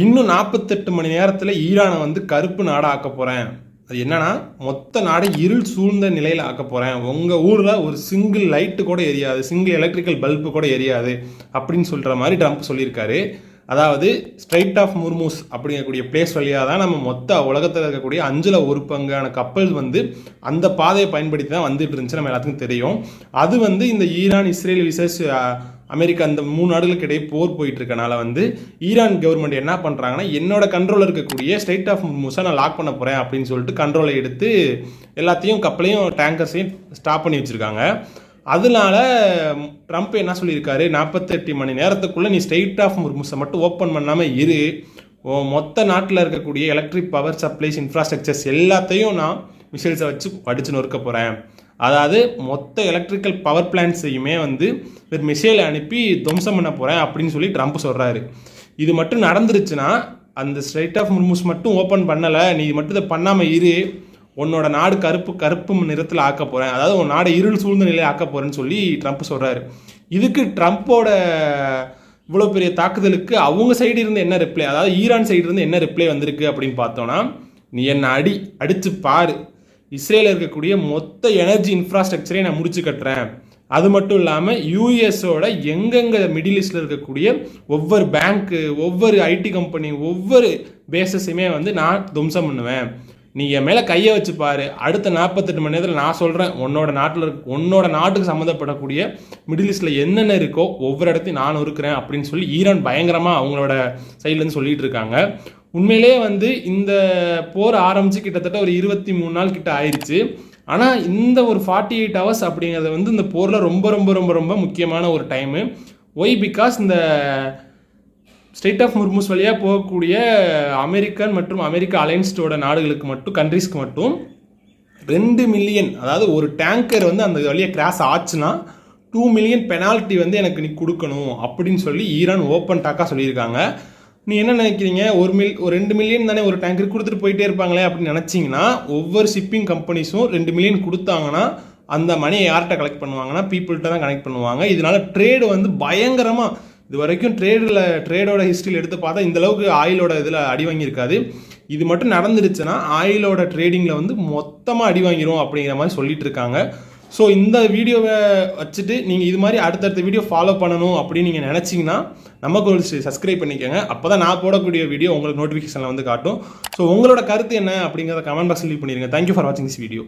இன்னும் 48 மணி நேரத்தில் ஈரானை வந்து கருப்பு நாடாக ஆக்க போகிறேன். அது என்னன்னா, மொத்த நாடை இருள் சூழ்ந்த நிலையில் ஆக்க போகிறேன். உங்கள் ஊரில் ஒரு சிங்கிள் லைட்டு கூட எரியாது, சிங்கிள் எலக்ட்ரிக்கல் பல்பு கூட எரியாது அப்படின்னு சொல்கிற மாதிரி ட்ரம்ப் சொல்லியிருக்காரு. அதாவது ஸ்ட்ரைட் ஆஃப் முர்மூஸ் அப்படிங்கக்கூடிய பிளேஸ் வழியாக தான் நம்ம மொத்த உலகத்தில் இருக்கக்கூடிய 5ல் 1 பங்கான கப்பல் வந்து அந்த பாதையை பயன்படுத்தி தான் வந்துட்டு இருந்துச்சு, நம்ம எல்லாத்துக்கும் தெரியும். அது வந்து இந்த ஈரான் இஸ்ரேல் விசஸ் அமெரிக்கா அந்த 3 நாடுகளுக்கு இடையே போர் போயிட்டு இருக்கனால வந்து ஈரான் கவர்மெண்ட் என்ன பண்ணுறாங்கன்னா, என்னோட கண்ட்ரோலில் இருக்கக்கூடிய ஸ்ட்ரைட் ஆஃப் முர்மூஸை நான் லாக் பண்ண போகிறேன் அப்படின்னு சொல்லிட்டு கண்ட்ரோலை எடுத்து எல்லாத்தையும் கப்பலையும் டேங்கர்ஸையும் ஸ்டாப் பண்ணி வச்சுருக்காங்க. அதனால ட்ரம்ப் என்ன சொல்லியிருக்காரு, 48 மணி நேரத்துக்குள்ளே நீ ஸ்ட்ரெயிட் ஆஃப் முர்மூஸை மட்டும் ஓப்பன் பண்ணாமல் இரு, மொத்த நாட்டில் இருக்கக்கூடிய எலக்ட்ரிக் பவர் சப்ளைஸ் இன்ஃப்ராஸ்ட்ரக்சர்ஸ் எல்லாத்தையும் நான் மிசைல்ஸை வச்சு அடித்து நொறுக்க போகிறேன். அதாவது மொத்த எலக்ட்ரிக்கல் பவர் பிளான்ட்ஸையுமே வந்து ஒரு மிசைலை அனுப்பி துவம்சம் பண்ண போகிறேன் அப்படின்னு சொல்லி ட்ரம்ப் சொல்கிறாரு. இது மட்டும் நடந்துருச்சுன்னா, அந்த ஸ்ட்ரெயிட் ஆஃப் முர்மூஸ் மட்டும் ஓப்பன் பண்ணலை, நீ மட்டும் இதை பண்ணாமல் இரு, உன்னோட நாடு கருப்பு நிறத்தில் ஆக்க போகிறேன், அதாவது உன் நாடு இருள் சூழ்ந்த நிலையை ஆக்க போகிறேன்னு சொல்லி ட்ரம்ப் சொல்கிறாரு. இதுக்கு ட்ரம்ப்போட இவ்வளோ பெரிய தாக்குதலுக்கு அவங்க சைடு இருந்து என்ன ரிப்ளை, அதாவது ஈரான் சைடு இருந்து என்ன ரிப்ளை வந்திருக்கு அப்படின்னு பார்த்தோன்னா, நீ என்னை அடித்து பாரு, இஸ்ரேலில் இருக்கக்கூடிய மொத்த எனர்ஜி இன்ஃப்ராஸ்ட்ரக்சரையும் நான் முடிச்சு கட்டுறேன், அது மட்டும் இல்லாமல் யூஎஸோட எங்கெங்கே மிடில் ஈஸ்டில் இருக்கக்கூடிய ஒவ்வொரு பேங்க்கு, ஒவ்வொரு ஐடி கம்பெனி, ஒவ்வொரு பேஸஸையுமே வந்து நான் துவம்சம் பண்ணுவேன், நீ என் மேலே கையை வச்சு பாரு, அடுத்த 48 மணி நேரத்தில் நான் சொல்கிறேன், உன்னோட நாட்டுக்கு சம்மந்தப்படக்கூடிய மிடில் ஈஸ்டில் என்னென்ன இருக்கோ ஒவ்வொரு இடத்தையும் நான் இருக்கிறேன் அப்படின்னு சொல்லி ஈரான் பயங்கரமாக அவங்களோட சைட்லேருந்து சொல்லிட்டு இருக்காங்க. உண்மையிலே வந்து இந்த போர் ஆரம்பித்து கிட்டத்தட்ட ஒரு 23 நாள் கிட்ட ஆயிடுச்சு. ஆனால் இந்த ஒரு 48 hours அப்படிங்கிறது வந்து இந்த போரில் ரொம்ப ரொம்ப ரொம்ப ரொம்ப முக்கியமான ஒரு டைமு. ஒய் பிகாஸ் இந்த ஸ்ட்ரெயிட் ஆஃப் முர்மூஸ் வழியாக போகக்கூடிய அமெரிக்கன் மற்றும் அமெரிக்கா அலைன்ஸ்டோட நாடுகளுக்கு மட்டும், கண்ட்ரிஸ்க்கு மட்டும் 2 மில்லியன், அதாவது ஒரு டேங்கர் வந்து அந்த வழியாக கிராஸ் ஆச்சுன்னா 2 மில்லியன் பெனால்ட்டி வந்து எனக்கு நீ கொடுக்கணும் அப்படின்னு சொல்லி ஈரான் ஓப்பன் டாக்காக சொல்லியிருக்காங்க. நீ என்ன நினைக்கிறீங்க, ஒரு 2 மில்லியன் தானே ஒரு டேங்கர் கொடுத்துட்டு போயிட்டே இருப்பாங்களே அப்படின்னு நினச்சிங்கன்னா, ஒவ்வொரு ஷிப்பிங் கம்பெனிஸும் 2 மில்லியன் கொடுத்தாங்கன்னா அந்த மணியை யார்கிட்ட கலெக்ட் பண்ணுவாங்கன்னா பீப்புள்கிட்ட தான் கனெக்ட் பண்ணுவாங்க. இதனால ட்ரேடு வந்து பயங்கரமாக, இது வரைக்கும் ட்ரேடோட ஹிஸ்ட்ரியில் எடுத்து பார்த்தா இந்த அளவுக்கு ஆயிலோட இதில் அடி வாங்கியிருக்காது. இது மட்டும் நடந்துருச்சுன்னா ஆயிலோட ட்ரேடிங்கில் வந்து மொத்தமாக அடி வாங்கிரும் அப்படிங்கிற மாதிரி சொல்லிட்டு இருக்காங்க. ஸோ இந்த வீடியோவை வச்சுட்டு நீங்கள் இது மாதிரி அடுத்தடுத்த வீடியோ ஃபாலோ பண்ணணும் அப்படின்னு நீங்கள் நினச்சிங்கன்னா நமக்கு ஒரு சப்ஸ்கிரைப் பண்ணிக்கோங்க. அப்போ தான் நான் போடக்கூடிய வீடியோ உங்களுக்கு நோட்டிஃபிகேஷனில் வந்து காட்டும். ஸோ உங்களோட கருத்து என்ன அப்படிங்கிறத கமெண்ட் பாக்ஸில் லீவ் பண்ணிடுங்க. தேங்க்யூ ஃபார் வாட்சிங் திஸ் வீடியோ.